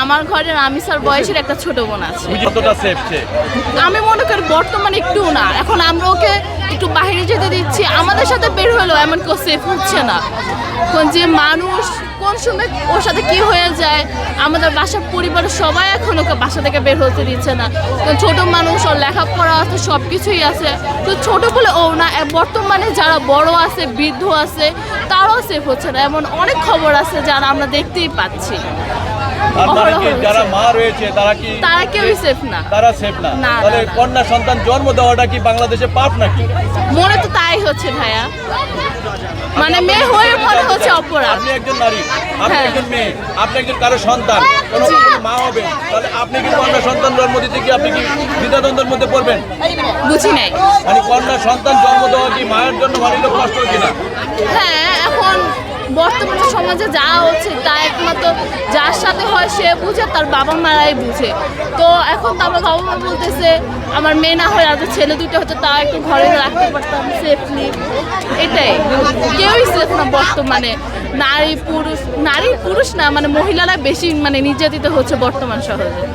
আমার ঘরের আমিসার বয়সের একটা ছোট বোন আছে। কতটা সেফ সে? আমি মনে করি বর্তমানে একটু না, এখন আমরা ওকে একটু বাইরে যেতে দিচ্ছি, আমাদের সাথে বের হলেও এমন কেউ সেফ হচ্ছে না। এখন যে মানুষ কোন সময় ওর সাথে কি হয়ে যায়, আমাদের বাসার পরিবারের সবাই এখন ওকে বাসা থেকে বের হতে দিচ্ছে না। ছোট মানুষ, ওর লেখাপড়া আছে, সব কিছুই আছে, তো ছোট বলে ও না, বর্তমানে যারা বড় আছে, বৃদ্ধ আছে, তারাও সেফ হচ্ছে না। এমন অনেক খবর আছে যারা আমরা দেখতেই পাচ্ছি। আপনারা কি যারা মা রয়েছে তারা কেউই সেফ না। তারা সেফ না? না, তাহলে না, না। কন্যা সন্তান জন্ম দেওয়াটা কি বাংলাদেশে পাপ নাকি? মনে তো তাই হচ্ছে ভাইয়া, মানে মেয়ে হয়ে মনে হচ্ছে অপরাধ। আপনি একজন নারী, আপনি হ্যাঁ। একজন মেয়ে, আপনি একজন কারো সন্তান, কোনো মা হবেন, তাহলে আপনি কি কন্যা সন্তান জন্ম দিতে কি আপনি কি দ্বিধাদ্বন্দ্বের মধ্যে পড়বেন? বুঝি নাই। মানে কন্যা সন্তান জন্ম দেওয়া কি মায়ের জন্য মানিল কষ্ট কিনা? হ্যাঁ, এখন বর্তমান সমাজে যা হচ্ছে তা একমাত্র যার সাথে হয় সে বুঝে, তার বাবা মারাই বুঝে। তো এখন তো আমার বাবা মা বলতেছে আমার মেয়ে না হয়, আর ছেলে দুটো হতো তা একটু ঘরে রাখতে পারতাম সেফলি। এটাই, কেউই সেফ না বর্তমানে। নারী পুরুষ না, মানে মহিলারা বেশি মানে নির্যাতিত হচ্ছে বর্তমান সমাজে।